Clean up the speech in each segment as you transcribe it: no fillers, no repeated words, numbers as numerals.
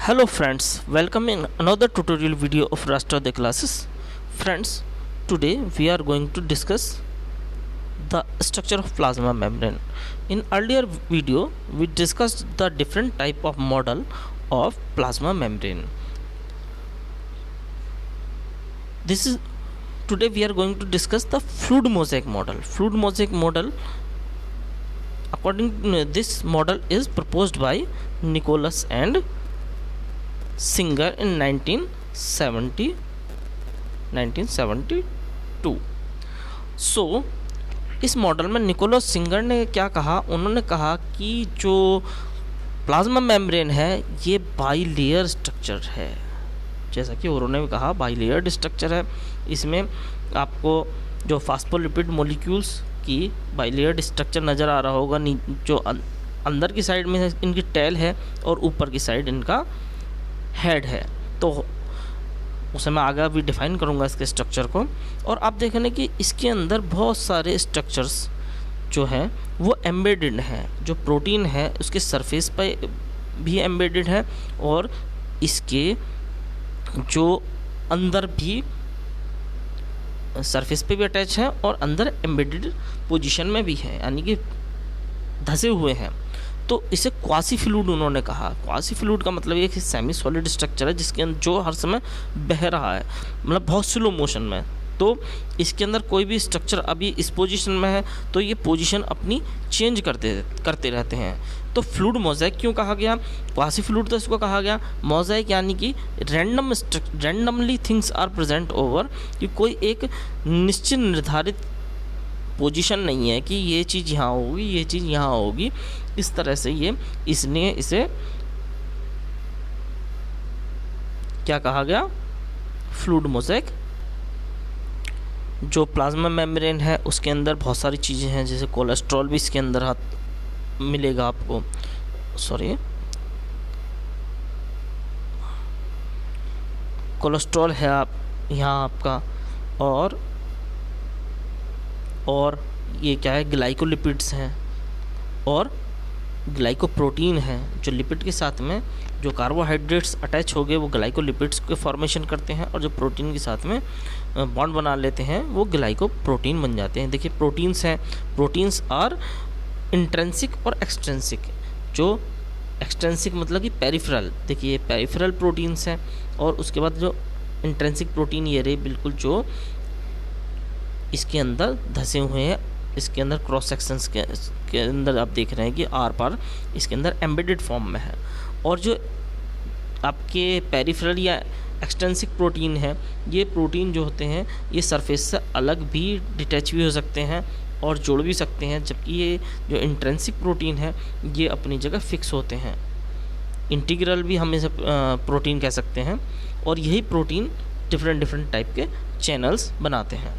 Hello friends, welcome in another tutorial video of Rastrade classes. Friends, today we are going to discuss the structure of plasma membrane. In earlier video, we discussed the different type of model of plasma membrane. Today we are going to discuss the fluid mosaic model. Fluid mosaic model, according to this model, is proposed by Nicholas and Singer in 1972. सो इस model में Nicholas singer ने क्या कहा, उन्होंने कहा कि जो plasma membrane है ये बाइलेयर स्ट्रक्चर है। जैसा कि उन्होंने भी कहा बाइलेयर्ड स्ट्रक्चर है। इसमें आपको जो फास्फोलिपिड मॉलिक्यूल्स की बाइलेयर्ड स्ट्रक्चर नज़र आ रहा होगा। जो अंदर की साइड में इनकी टेल है और ऊपर की साइड इनका हेड है। तो उसे मैं आगे भी डिफाइन करूंगा इसके स्ट्रक्चर को। और आप देखें कि इसके अंदर बहुत सारे स्ट्रक्चर्स जो हैं वो एम्बेडेड हैं। जो प्रोटीन है उसके सरफेस पर भी एम्बेडेड है और इसके जो अंदर भी सरफेस पे भी अटैच है और अंदर एम्बेडेड पोजीशन में भी है, यानी कि धसे हुए हैं। तो इसे क्वासी फ्लूइड उन्होंने कहा। क्वासी फ्लूइड का मतलब ये कि सेमी सॉलिड स्ट्रक्चर है जिसके अंदर जो हर समय बह रहा है, मतलब बहुत स्लो मोशन में। तो इसके अंदर कोई भी स्ट्रक्चर अभी इस पोजीशन में है तो ये पोजीशन अपनी चेंज करते रहते हैं। तो फ्लूइड मोज़ेक क्यों कहा गया, क्वासी फ्लूइड तो इसको कहा गया। मोज़ेक यानी कि randomly things are present over, कि कोई एक निश्चित निर्धारित पोजीशन नहीं है कि ये चीज़ यहाँ होगी, ये चीज़ यहाँ होगी। इस तरह से इसने इसे क्या कहा गया, फ्लूइड मोज़ेक। जो प्लाज्मा मेम्ब्रेन है उसके अंदर बहुत सारी चीज़ें हैं, जैसे कोलेस्ट्रॉल भी इसके अंदर मिलेगा आपको। कोलेस्ट्रॉल है यहाँ आपका, और ये क्या है, ग्लाइकोलिपिड्स हैं और ग्लाइकोप्रोटीन है। जो लिपिड के साथ में जो कार्बोहाइड्रेट्स अटैच हो गए वो ग्लाइकोलिपिड्स के फॉर्मेशन करते हैं, और जो प्रोटीन के साथ में बॉन्ड बना लेते हैं वो ग्लाइकोप्रोटीन बन जाते हैं। देखिए प्रोटीन्स हैं, प्रोटीन्स आर इंट्रेंसिक और एक्सट्रेंसिक। जो एक्सट्रेंसिक मतलब कि पेरिफेरल, देखिए पेरिफेरल प्रोटीन्स हैं। और उसके बाद जो इंट्रेंसिक प्रोटीन ये रहे बिल्कुल जो इसके अंदर धसे हुए हैं, इसके अंदर क्रॉस सेक्शंस के अंदर आप देख रहे हैं कि आर पार इसके अंदर एम्बेडेड फॉर्म में है। और जो आपके पेरिफेरल या एक्सटेंसिक प्रोटीन है, ये प्रोटीन जो होते हैं ये सरफेस से अलग भी डिटैच भी हो सकते हैं और जुड़ भी सकते हैं, जबकि ये जो इंट्रेंसिक प्रोटीन है ये अपनी जगह फिक्स होते हैं। इंटीग्रल भी हम इसे प्रोटीन कह सकते हैं। और यही प्रोटीन डिफरेंट टाइप के चैनल्स बनाते हैं।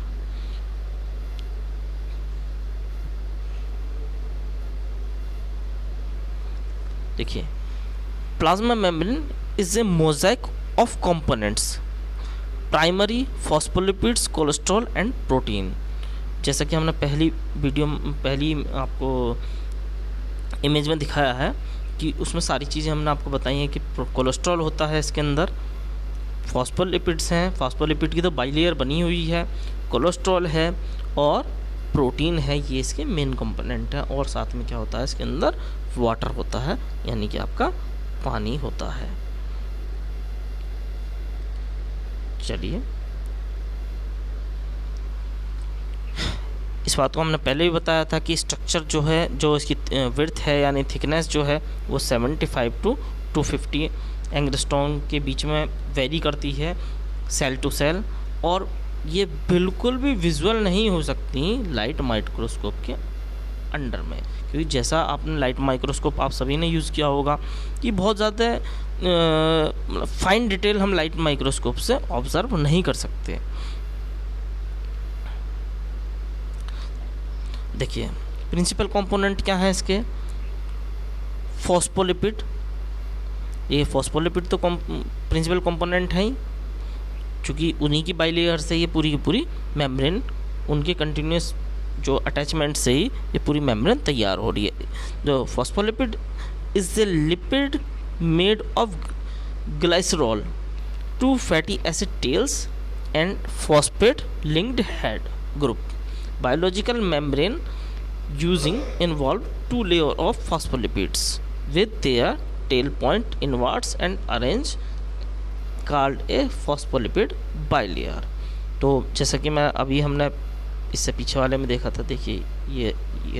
देखिए plasma membrane is a mosaic of components, primary phospholipids, cholesterol and protein. जैसा कि हमने पहली आपको इमेज में दिखाया है कि उसमें सारी चीज़ें हमने आपको बताई हैं कि कोलेस्ट्रॉल होता है इसके अंदर, फॉस्फोलिपिड्स हैं, फॉस्फोलिपिड की तो बाइलेयर बनी हुई है, कोलेस्ट्रॉल है और प्रोटीन है, ये इसके मेन कंपोनेंट है। और साथ में क्या होता है इसके अंदर, वाटर होता है, यानी कि आपका पानी होता है। चलिए इस बात को हमने पहले भी बताया था कि स्ट्रक्चर जो है, जो इसकी विड्थ है यानी थिकनेस जो है वो 75 to 250 एंगस्ट्रॉम के बीच में वेरी करती है सेल टू सेल। और ये बिल्कुल भी विजुअल नहीं हो सकती लाइट माइक्रोस्कोप के अंडर में, क्योंकि जैसा आपने लाइट माइक्रोस्कोप आप सभी ने यूज़ किया होगा कि बहुत ज़्यादा फाइन डिटेल हम लाइट माइक्रोस्कोप से ऑब्जर्व नहीं कर सकते। देखिए प्रिंसिपल कंपोनेंट क्या है इसके, फॉस्फोलिपिड। ये फॉस्फोलिपिड तो प्रिंसिपल कंपोनेंट है ही, चूँकि उन्हीं की बाइलेयर से ये पूरी की पूरी मेम्ब्रेन, उनके कंटिन्यूस जो अटैचमेंट से ही ये पूरी मेम्ब्रेन तैयार हो रही है। जो phospholipid is a lipid made of glycerol, 2 fatty acid tails and phosphate linked head group. Biological membrane using involve 2 layer of phospholipids with their tail point inwards and arranged called a phospholipid bilayer. तो जैसा कि मैं अभी हमने इससे पीछे वाले में देखा था, देखिए ये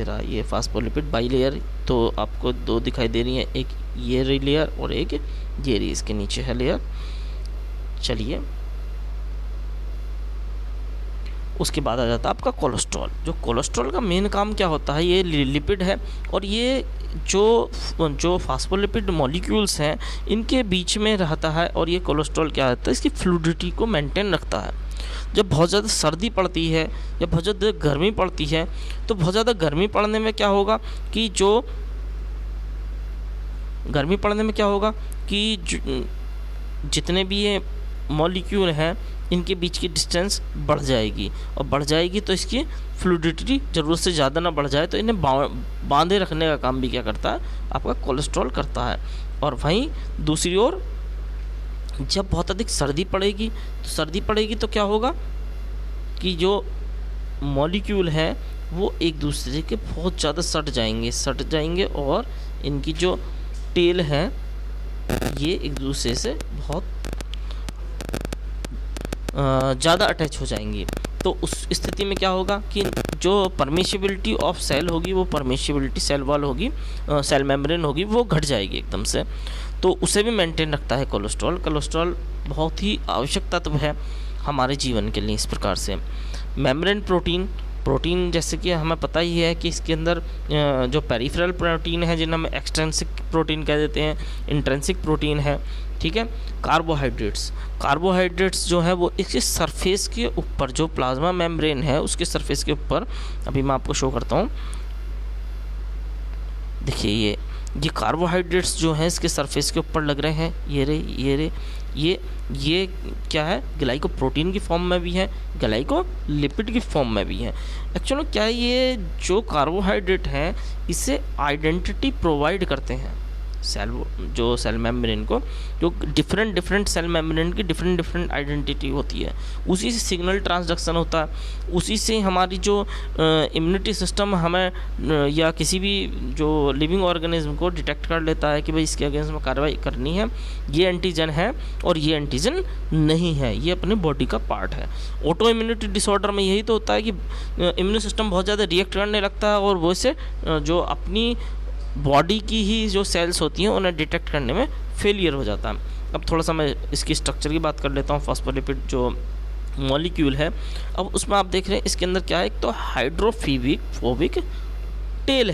रहा ये फास्फोलिपिड बाइलेयर। तो आपको दो दिखाई दे रही हैं, एक ये रही लेयर और एक ये रही इसके नीचे है लेयर। चलिए उसके बाद आ जाता है आपका कोलेस्ट्रॉल। जो कोलेस्ट्रॉल का मेन काम क्या होता है, ये लिपिड है और ये जो फास्फोलिपिड मॉलिक्यूल्स हैं इनके बीच में रहता है। और ये कोलेस्ट्रॉल क्या होता है, इसकी फ्लूइडिटी को मेंटेन रखता है। जब बहुत ज़्यादा सर्दी पड़ती है या बहुत ज़्यादा गर्मी पड़ती है, तो बहुत ज़्यादा गर्मी पड़ने में क्या होगा कि जितने भी ये मॉलिक्यूल हैं इनके बीच की डिस्टेंस बढ़ जाएगी, और बढ़ जाएगी तो इसकी फ्लूइडिटी ज़रूरत से ज़्यादा ना बढ़ जाए, तो इन्हें बांधे रखने का काम भी क्या करता है, आपका कोलेस्ट्रॉल करता है। और वहीं दूसरी ओर जब बहुत अधिक सर्दी पड़ेगी तो क्या होगा कि जो मॉलिक्यूल हैं वो एक दूसरे के बहुत ज़्यादा सट जाएंगे और इनकी जो टेल है ये एक दूसरे से बहुत ज़्यादा अटैच हो जाएंगी। तो उस स्थिति में क्या होगा कि जो परमिशिबिलिटी ऑफ सेल होगी, वो परमिशिबिलिटी सेल वॉल होगी, सेल मेम्ब्रेन होगी, वो घट जाएगी एकदम से। तो उसे भी मेंटेन रखता है कोलेस्ट्रॉल। कोलेस्ट्रॉल बहुत ही आवश्यक तत्व है हमारे जीवन के लिए। इस प्रकार से मेम्ब्रेन प्रोटीन जैसे कि हमें पता ही है कि इसके अंदर जो पेरिफेरल प्रोटीन है जिन्हें हम एक्सट्रिंसिक प्रोटीन कह देते हैं, इंट्रिंसिक प्रोटीन है, ठीक है। कार्बोहाइड्रेट्स जो है वो इसके सरफेस के ऊपर, जो प्लाज्मा मेम्ब्रेन है उसके सरफेस के ऊपर, अभी मैं आपको शो करता हूँ, देखिए ये कार्बोहाइड्रेट्स जो हैं इसके सरफेस के ऊपर लग रहे हैं, ये क्या है, ग्लाइकोप्रोटीन की फॉर्म में भी है, ग्लाइकोलिपिड की फॉर्म में भी है। एक्चुअली क्या है, ये जो कार्बोहाइड्रेट हैं इसे आइडेंटिटी प्रोवाइड करते हैं सेल मेम्ब्रेन को। जो डिफरेंट सेल मेम्ब्रेन की डिफरेंट आइडेंटिटी होती है, उसी से सिग्नल ट्रांसडक्शन होता है, उसी से हमारी जो इम्यूनिटी सिस्टम हमें या किसी भी जो लिविंग ऑर्गेनिज्म को डिटेक्ट कर लेता है कि भाई इसके अगेंस्ट में कार्रवाई करनी है, ये एंटीजन है और ये एंटीजन नहीं है, ये अपने बॉडी का पार्ट है। ऑटो इम्यूनिटी डिसऑर्डर में यही तो होता है कि इम्यून सिस्टम बहुत ज़्यादा रिएक्ट करने लगता है और वो इसे जो अपनी बॉडी की ही जो सेल्स होती हैं उन्हें डिटेक्ट करने में फेलियर हो जाता है। अब थोड़ा सा मैं इसकी स्ट्रक्चर की बात कर लेता हूँ। फॉस्फोलिपिड जो मॉलिक्यूल है, अब उसमें आप देख रहे हैं इसके अंदर क्या है, एक तो हाइड्रोफोबिक टेल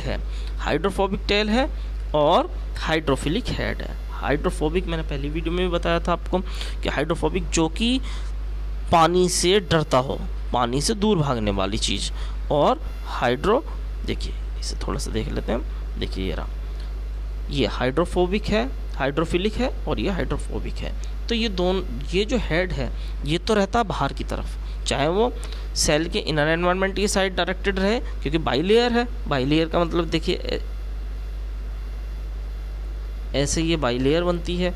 है और हाइड्रोफिलिक हेड है। हाइड्रोफोबिक मैंने पहली वीडियो में भी बताया था आपको कि हाइड्रोफोबिक जो कि पानी से डरता हो, पानी से दूर भागने वाली चीज़, और देखिए इसे थोड़ा सा देख लेते हैं, देखिए ये रहा, ये हाइड्रोफोबिक है, हाइड्रोफिलिक है और ये हाइड्रोफोबिक है। तो ये जो हेड है ये तो रहता है बाहर की तरफ, चाहे वो सेल के इनर एनवायरनमेंट की साइड डायरेक्टेड रहे, क्योंकि बाइलेयर है। बाइलेयर का मतलब देखिए ऐसे ये बाइलेयर बनती है,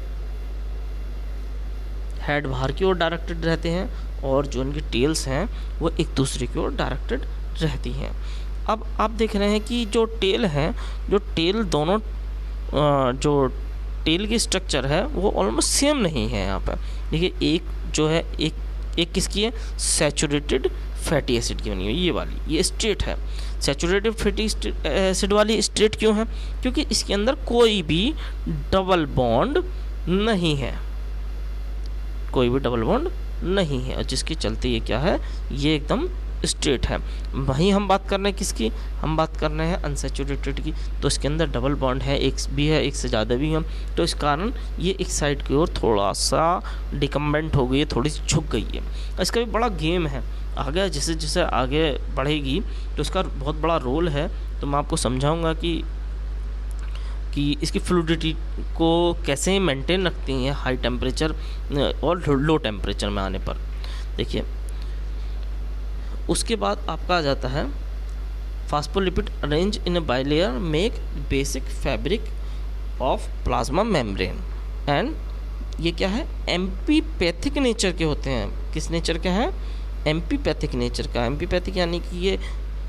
हेड बाहर की ओर डायरेक्टेड रहते हैं और जो इनकी टेल्स हैं वो एक दूसरे की ओर डायरेक्टेड रहती हैं। अब आप देख रहे हैं कि जो टेल दोनों जो टेल की स्ट्रक्चर है वो ऑलमोस्ट सेम नहीं है। यहाँ पर देखिए एक जो है एक किसकी है, सैचुरेटेड फैटी एसिड की बनी हुई ये वाली, ये स्ट्रेट है। सैचुरेटेड फैटी एसिड वाली स्ट्रेट क्यों है, क्योंकि इसके अंदर कोई भी डबल बॉन्ड नहीं है, और जिसके चलते ये क्या है, ये एकदम स्ट्रेट है। वहीं हम बात कर रहे हैं किसकी, हम बात कर रहे हैं अनसैचुरेटेड की, तो इसके अंदर डबल बॉन्ड है, एक भी है, एक से ज़्यादा भी है, तो इस कारण ये एक साइड की ओर थोड़ा सा डिकम्बेंट हो गई है, थोड़ी सी झुक गई है। इसका भी बड़ा गेम है, आगे जैसे जैसे आगे बढ़ेगी तो इसका बहुत बड़ा रोल है। तो मैं आपको समझाऊंगा कि इसकी फ्लूइडिटी को कैसे मेंटेन रखती हैं हाई टेम्परेचर और लो टेम्परेचर में आने पर। देखिए उसके बाद आपका आ जाता है phospholipid arrange in A bilayer make basic fabric of plasma membrane and ये क्या है, एम्पीपैथिक नेचर के होते हैं। किस नेचर के हैं, एम्पीपैथिक नेचर का। एम्पीपैथिक यानी कि ये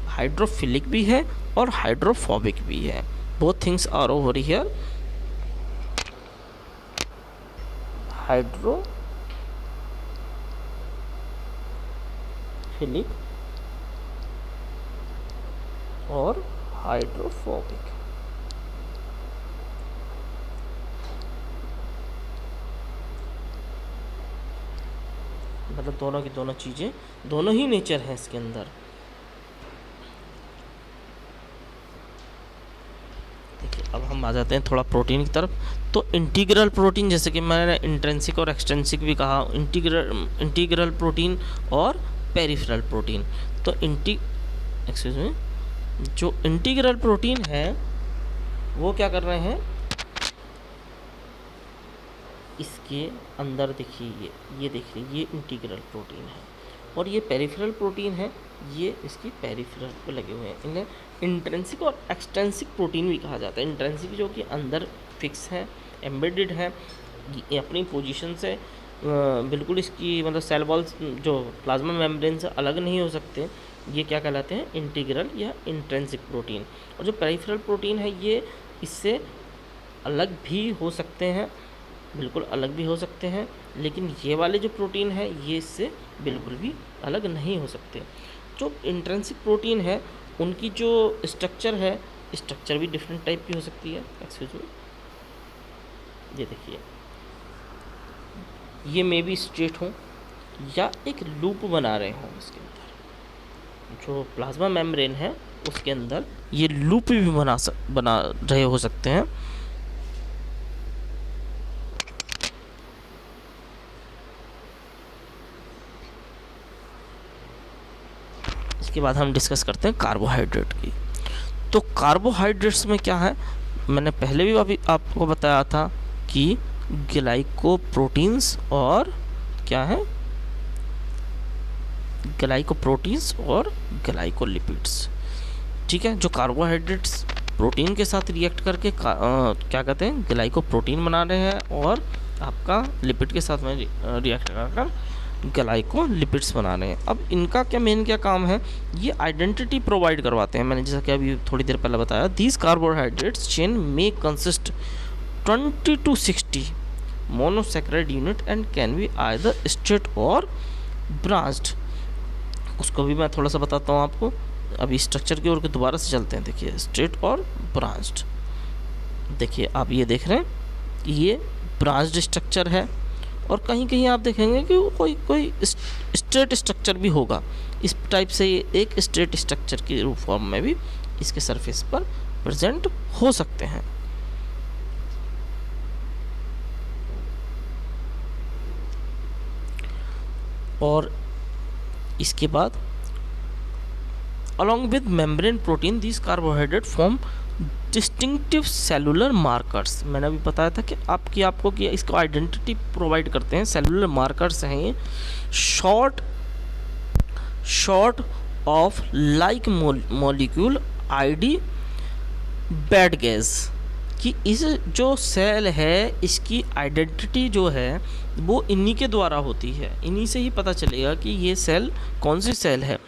हाइड्रोफिलिक भी है और हाइड्रोफोबिक भी है। Both things are over here, hydrophilic और हाइड्रोफोबिक। मतलब दोनों की दोनों चीज़ें, दोनों ही नेचर हैं इसके अंदर। देखिए अब हम आ जाते हैं थोड़ा प्रोटीन की तरफ। तो इंटीग्रल प्रोटीन, जैसे कि मैंने इंट्रिंसिक और एक्सट्रिंसिक भी कहा, इंटीग्रल प्रोटीन और पेरिफेरल प्रोटीन। तो जो इंटीग्रल प्रोटीन है वो क्या कर रहे हैं, इसके अंदर देखिए ये देखिए ये इंटीग्रल प्रोटीन है, और ये पेरिफेरल प्रोटीन है, ये इसकी पेरिफेरल पे लगे हुए हैं। इन्हें इंट्रिंसिक और एक्सट्रिंसिक प्रोटीन भी कहा जाता है। इंट्रिंसिक जो कि अंदर फिक्स है, एम्बेडेड है, ये अपनी पोजीशन से बिल्कुल इसकी मतलब सेल वॉल्स जो प्लाज्मा मेम्ब्रेन से अलग नहीं हो सकते, ये क्या कहलाते हैं, इंटीग्रल या इंट्रिंसिक प्रोटीन। और जो पेरिफेरल प्रोटीन है ये इससे अलग भी हो सकते हैं, बिल्कुल अलग भी हो सकते हैं, लेकिन ये वाले जो प्रोटीन है ये इससे बिल्कुल भी अलग नहीं हो सकते। जो इंट्रिंसिक प्रोटीन है उनकी जो स्ट्रक्चर है, स्ट्रक्चर भी डिफरेंट टाइप की हो सकती है। एक्सक्यूज मी, ये देखिए ये मे भी स्ट्रेट हो या एक लूप बना रहे हों इसके अंदर। जो प्लाज्मा मेम्ब्रेन है उसके अंदर ये लूप भी बना रहे हो सकते हैं। इसके बाद हम डिस्कस करते हैं कार्बोहाइड्रेट की। तो कार्बोहाइड्रेट्स में क्या है, मैंने पहले भी अभी आपको बताया था कि ग्लाइकोप्रोटीन्स और क्या है, ग्लाइकोप्रोटीन्स और ग्लाइकोलिपिड्स। ठीक है, जो कार्बोहाइड्रेट्स प्रोटीन के साथ रिएक्ट करके क्या कहते हैं, ग्लाइकोप्रोटीन बना रहे हैं, और आपका लिपिड के साथ में रिएक्ट कर ग्लाइकोलिपिड्स बना रहे हैं। अब इनका क्या मेन क्या काम है, ये आइडेंटिटी प्रोवाइड करवाते हैं। मैंने जैसा कि अभी थोड़ी देर पहले बताया, दीज कार्बोहाइड्रेट्स चेन में consist 20 to 60 monosaccharide unit and can be either straight और ब्रांच्ड। उसको भी मैं थोड़ा सा बताता हूँ आपको। अभी स्ट्रक्चर की ओर के दोबारा से चलते हैं। देखिए स्ट्रेट और ब्रांच्ड, देखिए आप ये देख रहे हैं ये ब्रांच्ड स्ट्रक्चर है, और कहीं कहीं आप देखेंगे कि कोई स्ट्रेट स्ट्रक्चर भी होगा। इस टाइप से ये एक स्ट्रेट स्ट्रक्चर के रूप फॉर्म में भी इसके सरफेस पर प्रेजेंट हो सकते हैं। और इसके बाद along with membrane protein these carbohydrate form distinctive cellular markers. मैंने अभी बताया था कि आपको कि इसको आइडेंटिटी प्रोवाइड करते हैं। सेलुलर मार्कर्स हैं ये, short of like molecule ID bad gas, कि इस जो सेल है इसकी आइडेंटिटी जो है वो इन्हीं के द्वारा होती है, इन्हीं से ही पता चलेगा कि ये सेल कौन सी सेल है।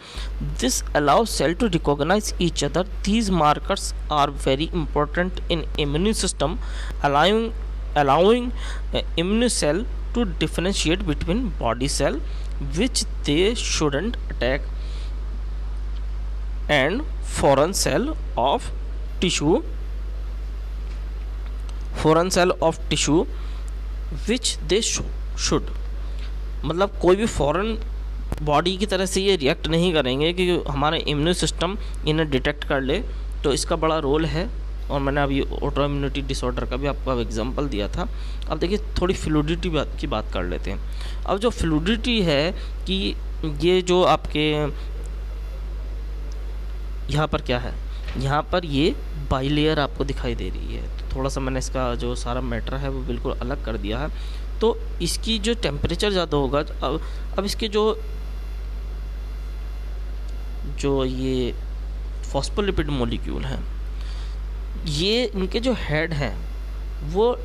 This allow cell to recognise each other. These markers are very important in immune system, allowing immune cell to differentiate between body cell which they shouldn't attack and foreign cell of tissue which they should. मतलब कोई भी foreign body की तरह से ये react नहीं करेंगे कि हमारा इम्यून सिस्टम इन्हें डिटेक्ट कर ले। तो इसका बड़ा रोल है, और मैंने अभी ऑटो इम्यूनिटी डिसऑर्डर का भी आपको एग्जांपल दिया था। अब देखिए थोड़ी फ्लूइडिटी की बात कर लेते हैं। अब जो फ्लूइडिटी है कि ये जो आपके यहाँ पर क्या है, यहाँ पर ये बाइलेयर आपको दिखाई दे रही है। तो थोड़ा सा मैंने इसका जो सारा मैटर है वो बिल्कुल अलग कर दिया है। तो इसकी जो टेम्परेचर ज़्यादा होगा, अब इसके जो ये फॉस्फोलिपिड मॉलिक्यूल हैं, ये इनके जो हेड हैं वो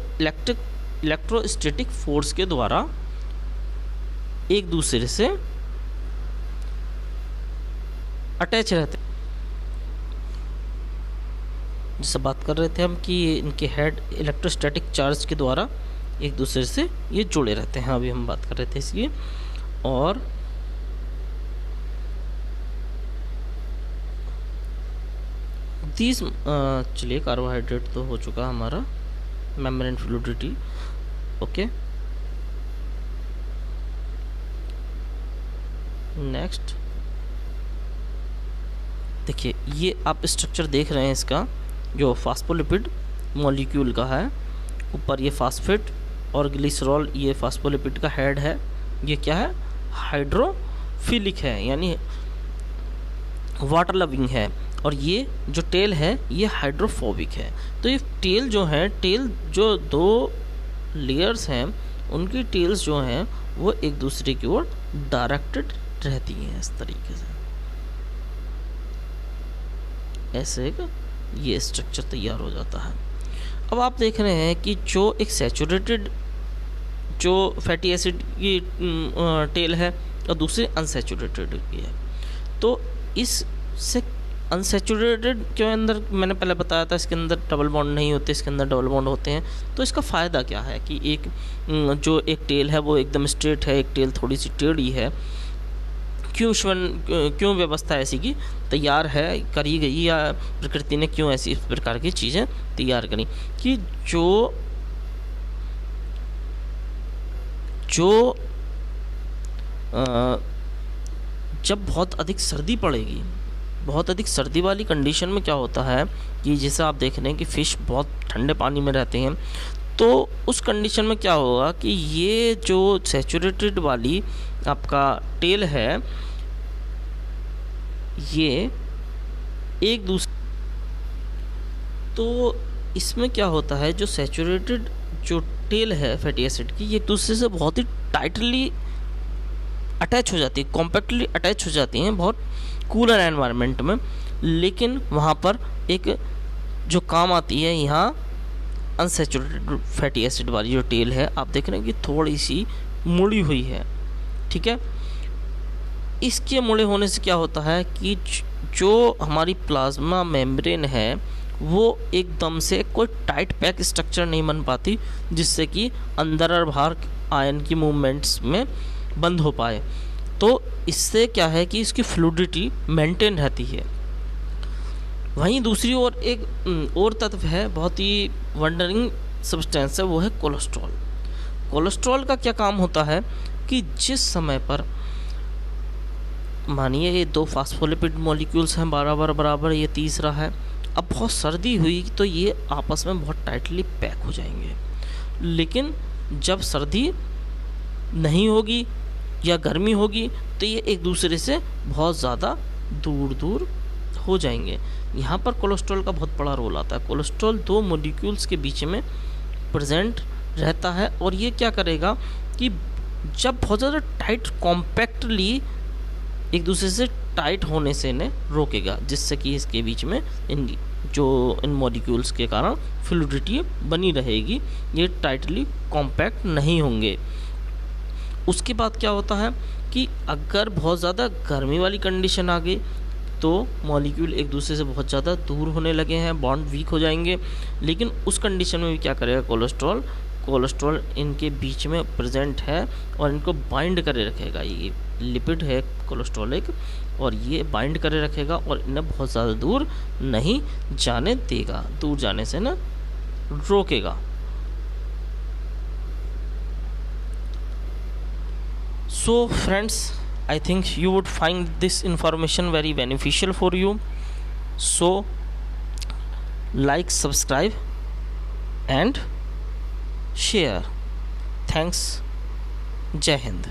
इलेक्ट्रोस्टैटिक फोर्स के द्वारा एक दूसरे से अटैच रहते हैं। जैसे बात कर रहे थे हम कि इनके हेड इलेक्ट्रोस्टैटिक चार्ज के द्वारा एक दूसरे से ये जुड़े रहते हैं, अभी हम बात कर रहे थे इसलिए। और चलिए कार्बोहाइड्रेट तो हो चुका हमारा, मेम्ब्रेन फ्लूइडिटी, ओके। नेक्स्ट देखिए, ये आप स्ट्रक्चर देख रहे हैं इसका, जो फास्फोलिपिड मॉलिक्यूल का है। ऊपर ये फास्फेट और ग्लिसरॉल, ये फास्फोलिपिड का हेड है। ये क्या है? हाइड्रोफिलिक है, यानी वाटर लविंग है। और ये जो टेल है ये हाइड्रोफोबिक है। तो ये टेल जो है, टेल जो दो लेयर्स हैं उनकी टेल्स जो हैं वो एक दूसरे की ओर डायरेक्टेड रहती हैं। इस तरीके से ऐसे एक ये स्ट्रक्चर तैयार हो जाता है। अब आप देख रहे हैं कि जो एक सैचुरेटेड जो फैटी एसिड की टेल है और दूसरी अनसैचुरेटेड की है। तो इससे अनसैचुरेटेड के अंदर मैंने पहले बताया था इसके अंदर डबल बॉन्ड नहीं होते, इसके अंदर डबल बॉन्ड होते हैं। तो इसका फ़ायदा क्या है कि एक जो एक टेल है वो एकदम स्ट्रेट है, एक टेल थोड़ी सी टेढ़ी है। क्यों व्यवस्था ऐसी की तैयार है, करी गई, या प्रकृति ने क्यों ऐसी इस प्रकार की चीज़ें तैयार करी कि जो जब बहुत अधिक सर्दी पड़ेगी, बहुत अधिक सर्दी वाली कंडीशन में क्या होता है कि जैसे आप देख रहे हैं कि फ़िश बहुत ठंडे पानी में रहते हैं, तो उस कंडीशन में क्या होगा कि ये जो सैचुरेटेड वाली आपका टेल है ये एक दूसरे, तो इसमें क्या होता है जो सैचुरेटेड जो टेल है फैटी एसिड की, ये एक दूसरे से बहुत ही टाइटली अटैच हो जाती है, कॉम्पैक्टली अटैच हो जाती हैं बहुत कूलर एनवायरनमेंट में। लेकिन वहाँ पर एक जो काम आती है यहाँ अनसैचुरेटेड फैटी एसिड वाली जो टेल है, आप देख रहे हैं कि थोड़ी सी मुड़ी हुई है, ठीक है। इसके मुड़े होने से क्या होता है कि जो हमारी प्लाज्मा मेम्ब्रेन है वो एकदम से कोई टाइट पैक स्ट्रक्चर नहीं बन पाती, जिससे कि अंदर और बाहर आयन की मूवमेंट्स में बंद हो पाए। तो इससे क्या है कि इसकी फ्लूइडिटी मेंटेन रहती है। वहीं दूसरी ओर एक और तत्व है, बहुत ही वंडरिंग सब्सटेंस है, वो है कोलेस्ट्रॉल। कोलेस्ट्रॉल का क्या काम होता है कि जिस समय पर मानिए ये दो फास्फोलिपिड मॉलिक्यूल्स हैं बराबर, ये तीसरा है, अब बहुत सर्दी हुई तो ये आपस में बहुत टाइटली पैक हो जाएंगे। लेकिन जब सर्दी नहीं होगी या गर्मी होगी तो ये एक दूसरे से बहुत ज़्यादा दूर हो जाएंगे। यहाँ पर कोलेस्ट्रॉल का बहुत बड़ा रोल आता है। कोलेस्ट्रॉल दो मॉलिक्यूल्स के बीच में प्रेजेंट रहता है और ये क्या करेगा कि जब बहुत ज़्यादा टाइट कॉम्पैक्टली एक दूसरे से टाइट होने से इन्हें रोकेगा, जिससे कि इसके बीच में इन मॉलिक्यूल्स के कारण फ्लूइडिटी बनी रहेगी, ये टाइटली कॉम्पैक्ट नहीं होंगे। उसके बाद क्या होता है कि अगर बहुत ज़्यादा गर्मी वाली कंडीशन आ गई तो मॉलिक्यूल एक दूसरे से बहुत ज़्यादा दूर होने लगे हैं, बॉन्ड वीक हो जाएंगे। लेकिन उस कंडीशन में भी क्या करेगा कोलेस्ट्रॉल इनके बीच में प्रेजेंट है और इनको बाइंड करे रखेगा। ये लिपिड है कोलेस्ट्रॉल एक, और ये बाइंड करे रखेगा और इन्हें बहुत ज़्यादा दूर नहीं जाने देगा, दूर जाने से ना रोकेगा। So friends, I think you would find this information very beneficial for you. So like, subscribe and share. Thanks. Jai Hind.